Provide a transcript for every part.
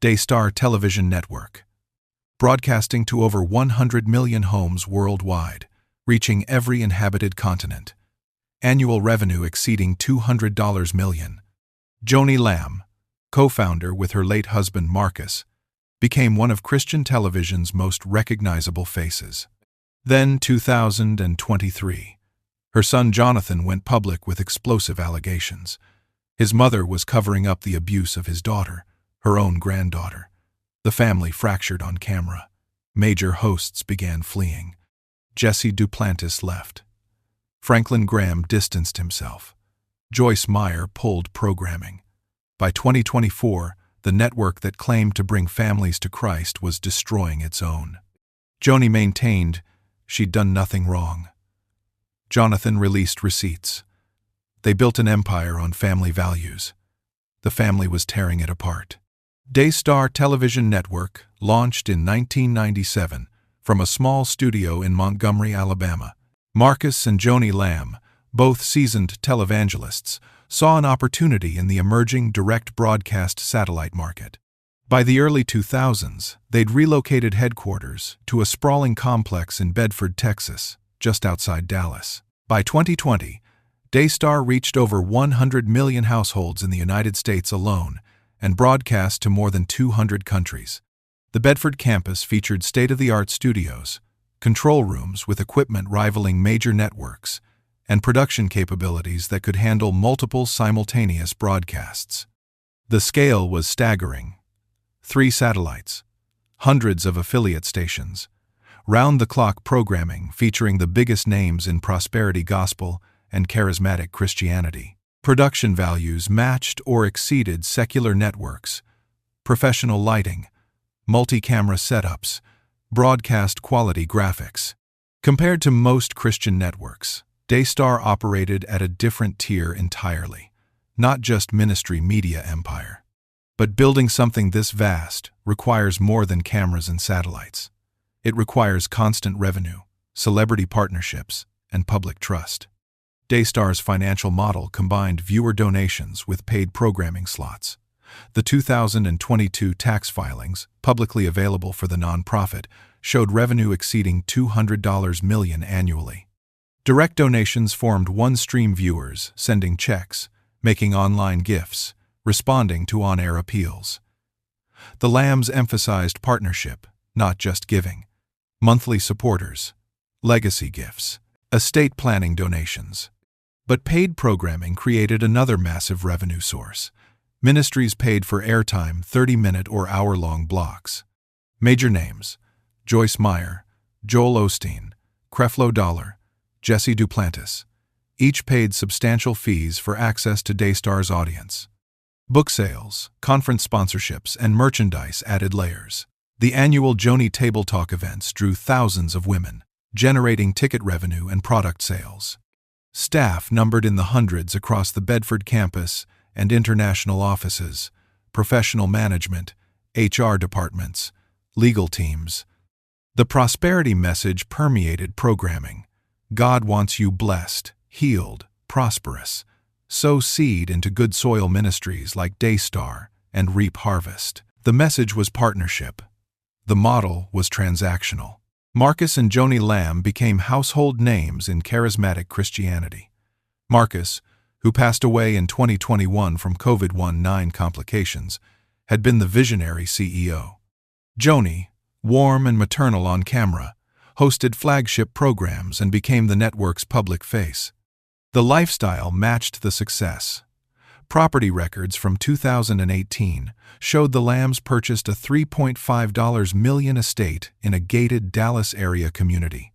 Daystar television network, broadcasting to over 100 million homes worldwide, reaching every inhabited continent. Annual revenue exceeding $200 million. Joni Lamb, co-founder with her late husband Marcus, became one of Christian television's most recognizable faces. Then 2023. Her son Jonathan went public with explosive allegations. His mother was covering up the abuse of his daughter, her own granddaughter. The family fractured on camera. Major hosts began fleeing. Jesse Duplantis left. Franklin Graham distanced himself. Joyce Meyer pulled programming. By 2024, the network that claimed to bring families to Christ was destroying its own. Joni maintained she'd done nothing wrong. Jonathan released receipts. They built an empire on family values. The family was tearing it apart. Daystar television network launched in 1997 from a small studio in Montgomery, Alabama. Marcus and Joni Lamb, both seasoned televangelists, saw an opportunity in the emerging direct broadcast satellite market. By the early 2000s, they'd relocated headquarters to a sprawling complex in Bedford, Texas, just outside Dallas. By 2020, Daystar reached over 100 million households in the United States alone and broadcast to more than 200 countries. The Bedford campus featured state-of-the-art studios, control rooms with equipment rivaling major networks, and production capabilities that could handle multiple simultaneous broadcasts. The scale was staggering. 3 satellites, hundreds of affiliate stations, round-the-clock programming featuring the biggest names in prosperity gospel and charismatic Christianity. Production values matched or exceeded secular networks, professional lighting, multi-camera setups, broadcast quality graphics. Compared to most Christian networks, Daystar operated at a different tier entirely, not just ministry media empire. But building something this vast requires more than cameras and satellites. It requires constant revenue, celebrity partnerships, and public trust. Daystar's financial model combined viewer donations with paid programming slots. The 2022 tax filings, publicly available for the nonprofit, showed revenue exceeding $200 million annually. Direct donations formed one-stream viewers, sending checks, making online gifts, responding to on-air appeals. The Lambs emphasized partnership, not just giving. Monthly supporters, legacy gifts, estate planning donations. But paid programming created another massive revenue source. Ministries paid for airtime 30-minute or hour-long blocks. Major names: Joyce Meyer, Joel Osteen, Creflo Dollar, Jesse Duplantis. Each paid substantial fees for access to Daystar's audience. Book sales, conference sponsorships, and merchandise added layers. The annual Joni Table Talk events drew thousands of women, generating ticket revenue and product sales. Staff numbered in the hundreds across the Bedford campus and international offices, professional management, HR departments, legal teams. The prosperity message permeated programming. God wants you blessed, healed, prosperous. Sow seed into good soil ministries like Daystar and reap harvest. The message was partnership. The model was transactional. Marcus and Joni Lamb became household names in charismatic Christianity. Marcus, who passed away in 2021 from COVID-19 complications, had been the visionary CEO. Joni, warm and maternal on camera, hosted flagship programs and became the network's public face. The lifestyle matched the success. Property records from 2018 showed the Lambs purchased a $3.5 million estate in a gated Dallas area community.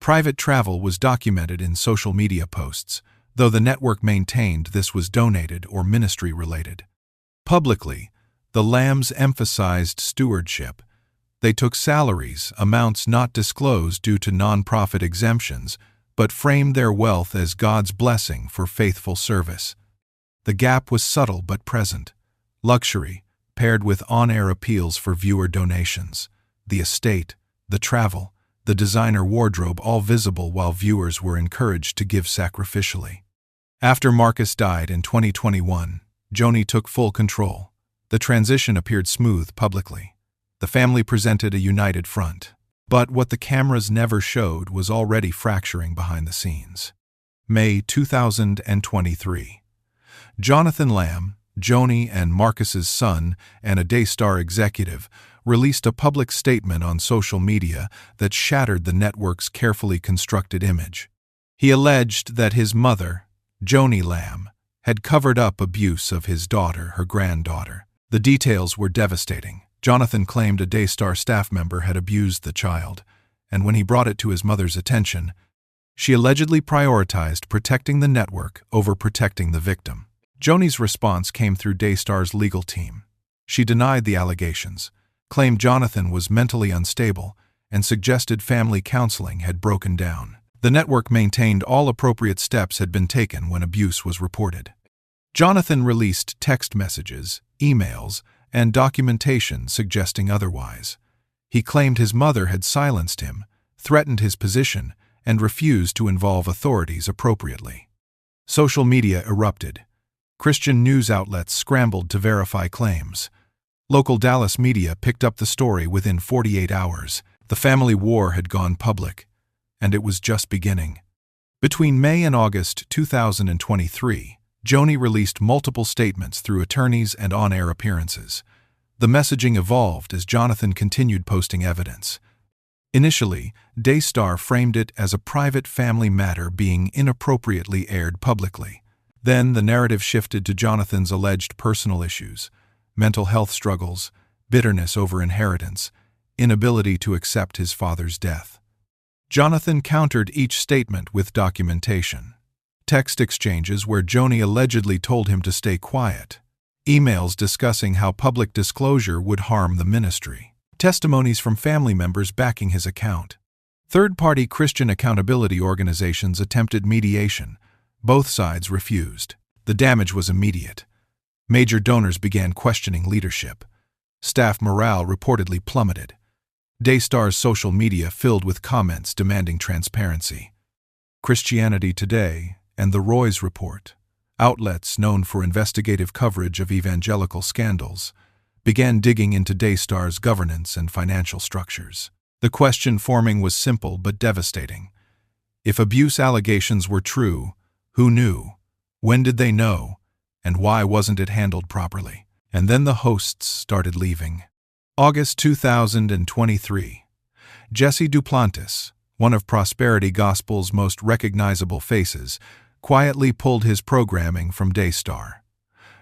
Private travel was documented in social media posts, though the network maintained this was donated or ministry-related. Publicly, the Lambs emphasized stewardship. They took salaries, amounts not disclosed due to nonprofit exemptions, but framed their wealth as God's blessing for faithful service. The gap was subtle but present. Luxury, paired with on-air appeals for viewer donations. The estate, the travel, the designer wardrobe all visible while viewers were encouraged to give sacrificially. After Marcus died in 2021, Joni took full control. The transition appeared smooth publicly. The family presented a united front. But what the cameras never showed was already fracturing behind the scenes. May 2023. Jonathan Lamb, Joni and Marcus's son, and a Daystar executive, released a public statement on social media that shattered the network's carefully constructed image. He alleged that his mother, Joni Lamb, had covered up abuse of his daughter, her granddaughter. The details were devastating. Jonathan claimed a Daystar staff member had abused the child, and when he brought it to his mother's attention, she allegedly prioritized protecting the network over protecting the victim. Joni's response came through Daystar's legal team. She denied the allegations, claimed Jonathan was mentally unstable, and suggested family counseling had broken down. The network maintained all appropriate steps had been taken when abuse was reported. Jonathan released text messages, emails, and documentation suggesting otherwise. He claimed his mother had silenced him, threatened his position, and refused to involve authorities appropriately. Social media erupted. Christian news outlets scrambled to verify claims. Local Dallas media picked up the story within 48 hours. The family war had gone public, and it was just beginning. Between May and August 2023, Joni released multiple statements through attorneys and on-air appearances. The messaging evolved as Jonathan continued posting evidence. Initially, Daystar framed it as a private family matter being inappropriately aired publicly. Then the narrative shifted to Jonathan's alleged personal issues, mental health struggles, bitterness over inheritance, inability to accept his father's death. Jonathan countered each statement with documentation. Text exchanges where Joni allegedly told him to stay quiet. Emails discussing how public disclosure would harm the ministry. Testimonies from family members backing his account. Third-party Christian accountability organizations attempted mediation. Both sides refused. The damage was immediate. Major donors began questioning leadership. Staff morale reportedly plummeted. Daystar's social media filled with comments demanding transparency. Christianity Today and the Roy's Report, outlets known for investigative coverage of evangelical scandals, began digging into Daystar's governance and financial structures. The question forming was simple but devastating. If abuse allegations were true, who knew? When did they know? And why wasn't it handled properly? And then the hosts started leaving. August 2023. Jesse Duplantis, one of Prosperity Gospel's most recognizable faces, quietly pulled his programming from Daystar.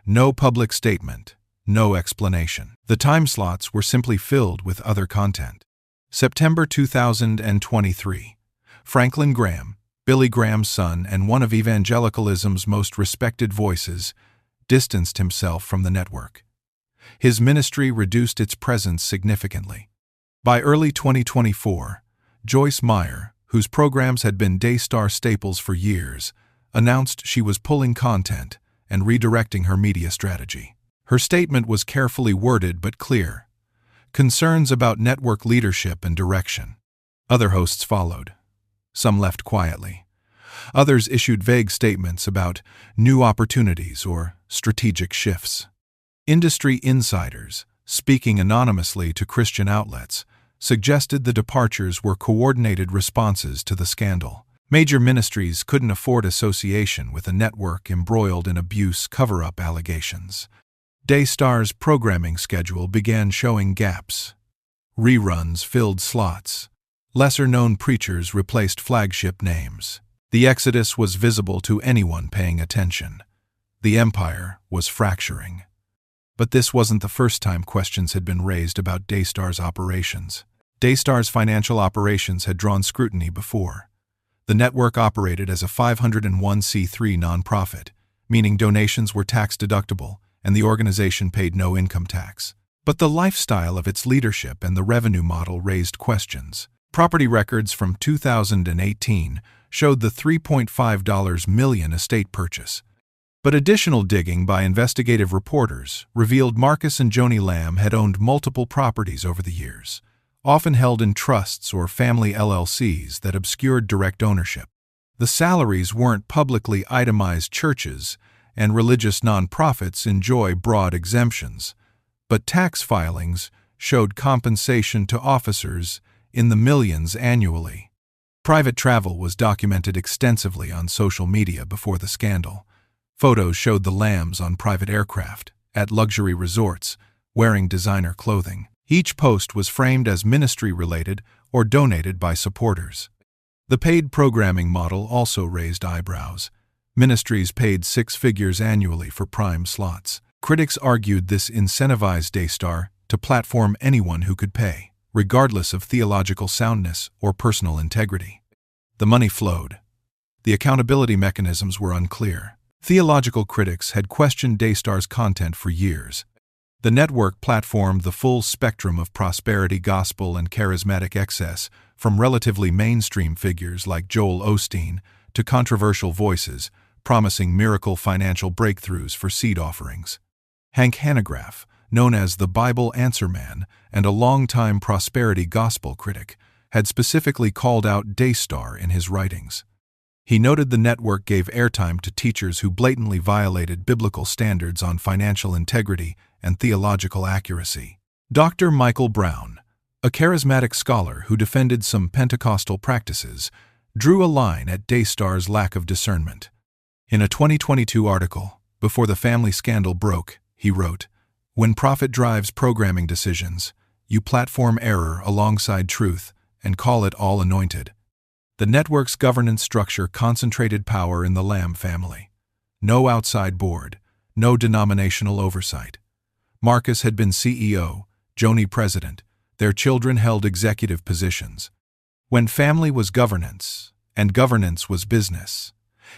No public statement, no explanation. The time slots were simply filled with other content. September 2023. Franklin Graham, Billy Graham's son and one of evangelicalism's most respected voices, distanced himself from the network. His ministry reduced its presence significantly. By early 2024, Joyce Meyer, whose programs had been Daystar staples for years, announced she was pulling content and redirecting her media strategy. Her statement was carefully worded but clear. Concerns about network leadership and direction. Other hosts followed. Some left quietly. Others issued vague statements about new opportunities or strategic shifts. Industry insiders, speaking anonymously to Christian outlets, suggested the departures were coordinated responses to the scandal. Major ministries couldn't afford association with a network embroiled in abuse cover-up allegations. Daystar's programming schedule began showing gaps. Reruns filled slots. Lesser-known preachers replaced flagship names. The exodus was visible to anyone paying attention. The empire was fracturing. But this wasn't the first time questions had been raised about Daystar's operations. Daystar's financial operations had drawn scrutiny before. The network operated as a 501c3 nonprofit, meaning donations were tax-deductible and the organization paid no income tax. But the lifestyle of its leadership and the revenue model raised questions. Property records from 2018 showed the $3.5 million estate purchase. But additional digging by investigative reporters revealed Marcus and Joni Lamb had owned multiple properties over the years, often held in trusts or family LLCs that obscured direct ownership. The salaries weren't publicly itemized. Churches and religious nonprofits enjoy broad exemptions, but tax filings showed compensation to officers in the millions annually. Private travel was documented extensively on social media before the scandal. Photos showed the Lambs on private aircraft, at luxury resorts, wearing designer clothing. Each post was framed as ministry-related or donated by supporters. The paid programming model also raised eyebrows. Ministries paid 6 figures annually for prime slots. Critics argued this incentivized Daystar to platform anyone who could pay, regardless of theological soundness or personal integrity. The money flowed. The accountability mechanisms were unclear. Theological critics had questioned Daystar's content for years. The network platformed the full spectrum of prosperity gospel and charismatic excess, from relatively mainstream figures like Joel Osteen to controversial voices promising miracle financial breakthroughs for seed offerings. Hank Hanegraaff, known as the Bible Answer Man and a longtime prosperity gospel critic, had specifically called out Daystar in his writings. He noted the network gave airtime to teachers who blatantly violated biblical standards on financial integrity and theological accuracy. Dr. Michael Brown, a charismatic scholar who defended some Pentecostal practices, drew a line at Daystar's lack of discernment. In a 2022 article, before the family scandal broke, he wrote, "When profit drives programming decisions, you platform error alongside truth and call it all anointed." The network's governance structure concentrated power in the Lamb family. No outside board, no denominational oversight. Marcus had been CEO, Joni president. Their children held executive positions. When family was governance, and governance was business,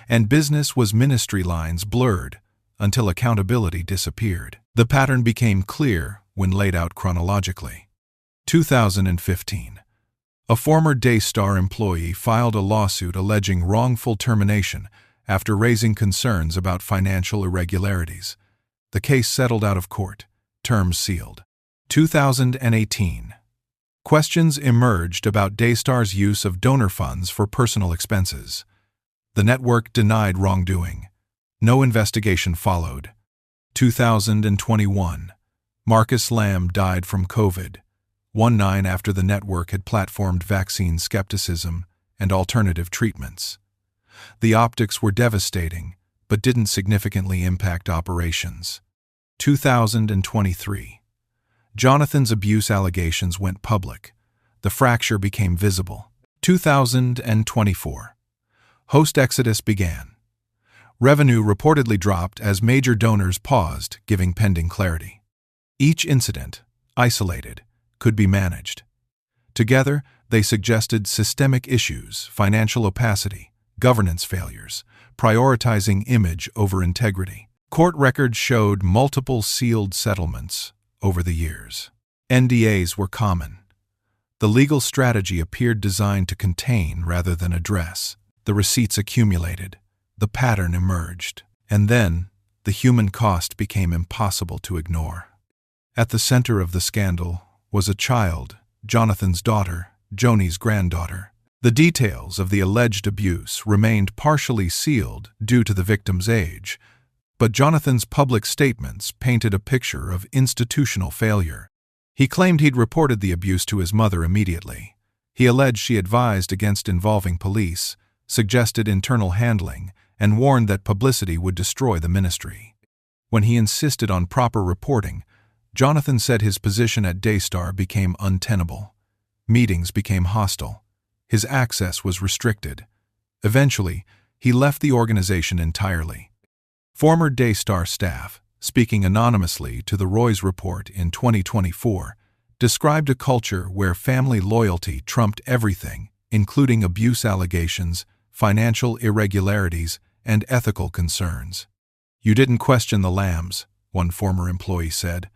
and business was ministry, lines blurred until accountability disappeared. The pattern became clear when laid out chronologically. 2015. A former Daystar employee filed a lawsuit alleging wrongful termination after raising concerns about financial irregularities. The case settled out of court, terms sealed. 2018. Questions emerged about Daystar's use of donor funds for personal expenses. The network denied wrongdoing. No investigation followed. 2021. Marcus Lamb died from COVID, 19 after the network had platformed vaccine skepticism and alternative treatments. The optics were devastating, but didn't significantly impact operations. 2023. Jonathan's abuse allegations went public. The fracture became visible. 2024. Host exodus began. Revenue reportedly dropped as major donors paused, giving pending clarity. Each incident, isolated, could be managed. Together, they suggested systemic issues, financial opacity, governance failures, prioritizing image over integrity. Court records showed multiple sealed settlements over the years. NDAs were common. The legal strategy appeared designed to contain rather than address. The receipts accumulated. The pattern emerged. And then, the human cost became impossible to ignore. At the center of the scandal was a child, Jonathan's daughter, Joni's granddaughter. The details of the alleged abuse remained partially sealed due to the victim's age, but Jonathan's public statements painted a picture of institutional failure. He claimed he'd reported the abuse to his mother immediately. He alleged she advised against involving police, suggested internal handling, and warned that publicity would destroy the ministry. When he insisted on proper reporting, Jonathan said his position at Daystar became untenable. Meetings became hostile. His access was restricted. Eventually, he left the organization entirely. Former Daystar staff, speaking anonymously to the Roy's report in 2024, described a culture where family loyalty trumped everything, including abuse allegations, financial irregularities, and ethical concerns. "You didn't question the Lambs," one former employee said.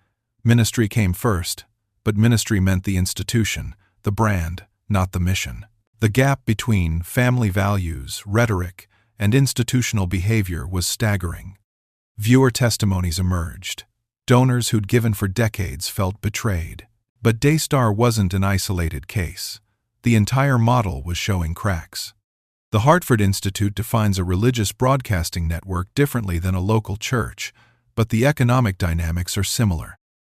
"Ministry came first, but ministry meant the institution, the brand, not the mission." The gap between family values, rhetoric, and institutional behavior was staggering. Viewer testimonies emerged. Donors who'd given for decades felt betrayed. But Daystar wasn't an isolated case. The entire model was showing cracks. The Hartford Institute defines a religious broadcasting network differently than a local church, but the economic dynamics are similar.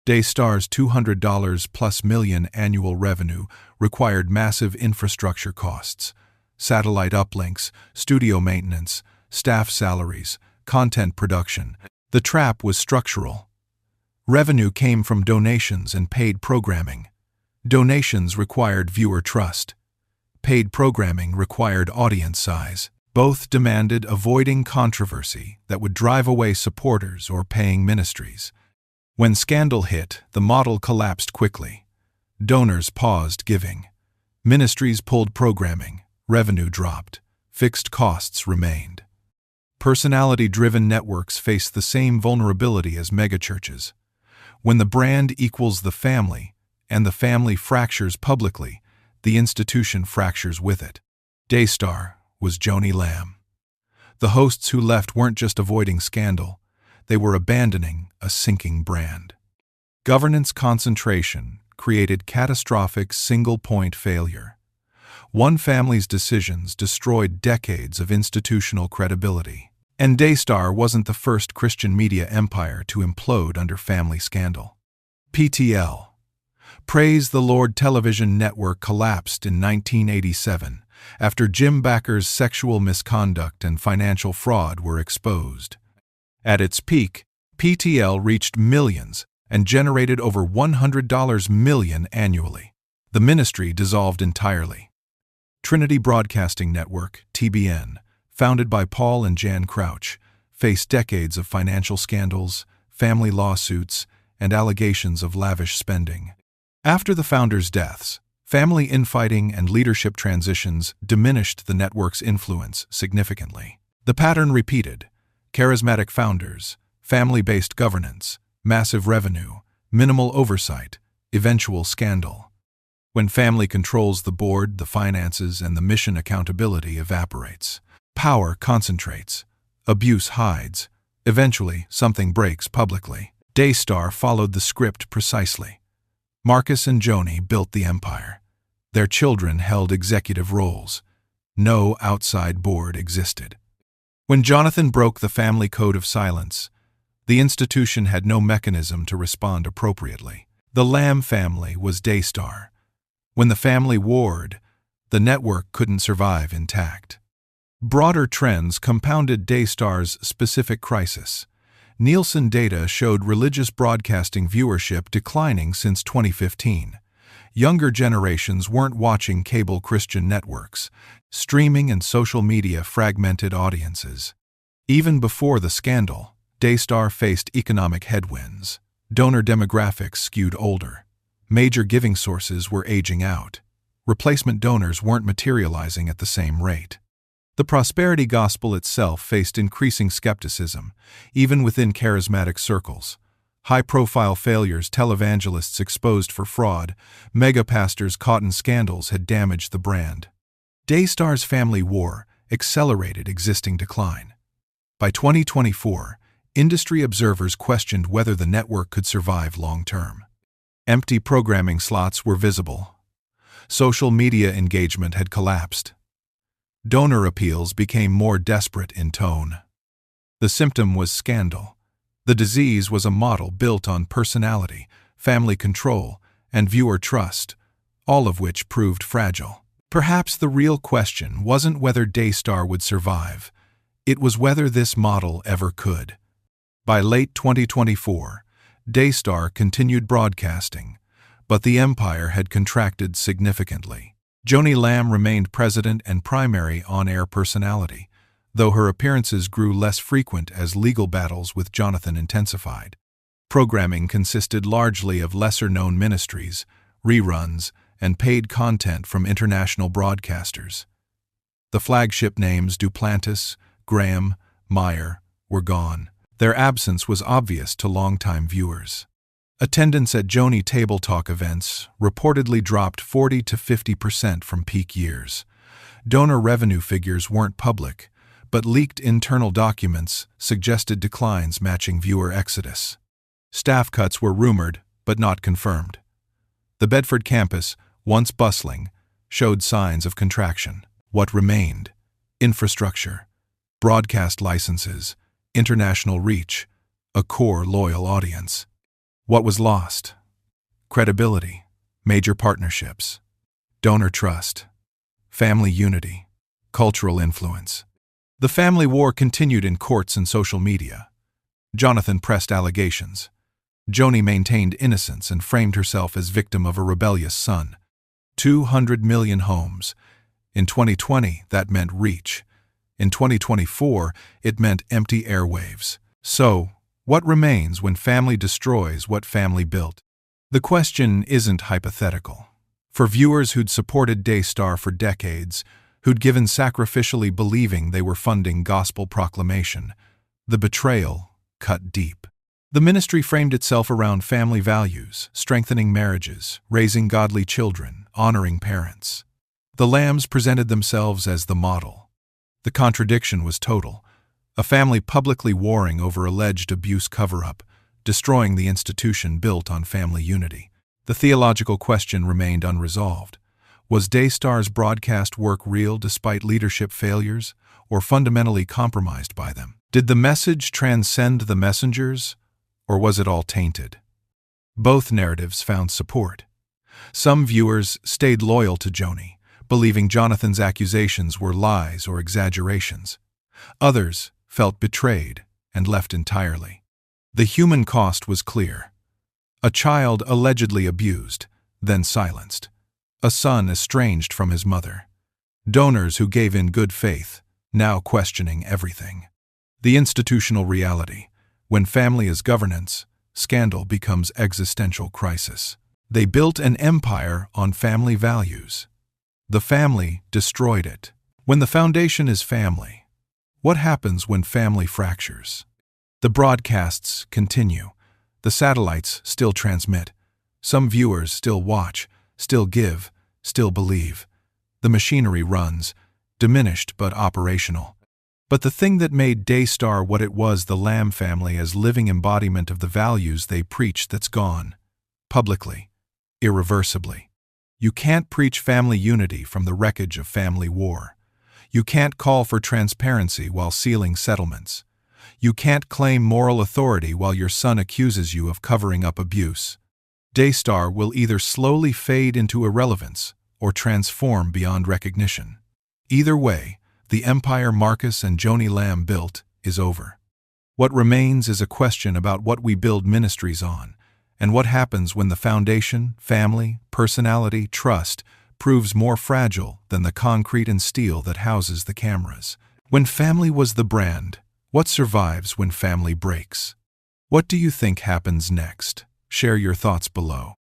Daystar's $200 plus million annual revenue required massive infrastructure costs: satellite uplinks, studio maintenance, staff salaries, content production. The trap was structural. Revenue came from donations and paid programming. Donations required viewer trust. Paid programming required audience size. Both demanded avoiding controversy that would drive away supporters or paying ministries. When scandal hit, the model collapsed quickly. Donors paused giving. Ministries pulled programming. Revenue dropped. Fixed costs remained. Personality-driven networks face the same vulnerability as megachurches. When the brand equals the family, and the family fractures publicly, the institution fractures with it. Daystar was Joni Lamb. The hosts who left weren't just avoiding scandal, they were abandoning a sinking brand. Governance concentration created catastrophic single-point failure. One family's decisions destroyed decades of institutional credibility. And Daystar wasn't the first Christian media empire to implode under family scandal. PTL, Praise the Lord Television Network, collapsed in 1987 after Jim Bakker's sexual misconduct and financial fraud were exposed. At its peak, PTL reached millions and generated over $100 million annually. The ministry dissolved entirely. Trinity Broadcasting Network, TBN, founded by Paul and Jan Crouch, faced decades of financial scandals, family lawsuits, and allegations of lavish spending. After the founders' deaths, family infighting and leadership transitions diminished the network's influence significantly. The pattern repeated: charismatic founders, family-based governance, massive revenue, minimal oversight, eventual scandal. When family controls the board, the finances, and the mission, accountability evaporates. Power concentrates. Abuse hides. Eventually, something breaks publicly. Daystar followed the script precisely. Marcus and Joni built the empire. Their children held executive roles. No outside board existed. When Jonathan broke the family code of silence, the institution had no mechanism to respond appropriately. The Lamb family was Daystar. When the family warred, the network couldn't survive intact. Broader trends compounded Daystar's specific crisis. Nielsen data showed religious broadcasting viewership declining since 2015. Younger generations weren't watching cable Christian networks. Streaming and social media fragmented audiences. Even before the scandal, Daystar faced economic headwinds. Donor demographics skewed older. Major giving sources were aging out. Replacement donors weren't materializing at the same rate. The prosperity gospel itself faced increasing skepticism, even within charismatic circles. High-profile failures televangelists exposed for fraud, megapastors caught in scandals had damaged the brand. Daystar's family war accelerated existing decline. By 2024, industry observers questioned whether the network could survive long-term. Empty programming slots were visible. Social media engagement had collapsed. Donor appeals became more desperate in tone. The symptom was scandal. The disease was a model built on personality, family control, and viewer trust, all of which proved fragile. Perhaps the real question wasn't whether Daystar would survive. It was whether this model ever could. By late 2024, Daystar continued broadcasting, but the empire had contracted significantly. Joni Lamb remained president and primary on-air personality, though her appearances grew less frequent as legal battles with Jonathan intensified. Programming consisted largely of lesser-known ministries, reruns, and paid content from international broadcasters. The flagship names Duplantis, Graham, Meyer were gone. Their absence was obvious to longtime viewers. Attendance at Joni Table Talk events reportedly dropped 40 to 50% from peak years. Donor revenue figures weren't public, but leaked internal documents suggested declines matching viewer exodus. Staff cuts were rumored, but not confirmed. The Bedford campus, once bustling, showed signs of contraction. What remained? Infrastructure, broadcast licenses, international reach, a core loyal audience. What was lost? Credibility, major partnerships, donor trust, family unity, cultural influence. The family war continued in courts and social media. Jonathan pressed allegations. Joni maintained innocence and framed herself as victim of a rebellious son. 200 million homes. In 2020, that meant reach. In 2024, it meant empty airwaves. So, what remains when family destroys what family built? The question isn't hypothetical. For viewers who'd supported Daystar for decades, who'd given sacrificially believing they were funding gospel proclamation, the betrayal cut deep. The ministry framed itself around family values, strengthening marriages, raising godly children, honoring parents. The lambs presented themselves as the model. The contradiction was total. A family publicly warring over alleged abuse cover-up, destroying the institution built on family unity. The theological question remained unresolved. Was Daystar's broadcast work real despite leadership failures, or fundamentally compromised by them? Did the message transcend the messengers, or was it all tainted? Both narratives found support. Some viewers stayed loyal to Joni, believing Jonathan's accusations were lies or exaggerations. Others felt betrayed and left entirely. The human cost was clear. A child allegedly abused, then silenced. A son estranged from his mother. Donors who gave in good faith, now questioning everything. The institutional reality. When family is governance, scandal becomes existential crisis. They built an empire on family values. The family destroyed it. When the foundation is family, what happens when family fractures? The broadcasts continue. The satellites still transmit. Some viewers still watch, still give, still believe. The machinery runs, diminished but operational. But the thing that made Daystar what it was, the Lamb family as living embodiment of the values they preached, that's gone. Publicly. Irreversibly. You can't preach family unity from the wreckage of family war. You can't call for transparency while sealing settlements. You can't claim moral authority while your son accuses you of covering up abuse. Daystar will either slowly fade into irrelevance or transform beyond recognition. Either way, the empire Marcus and Joni Lamb built is over. What remains is a question about what we build ministries on, and what happens when the foundation, family, personality, trust, proves more fragile than the concrete and steel that houses the cameras. When family was the brand, what survives when family breaks? What do you think happens next? Share your thoughts below.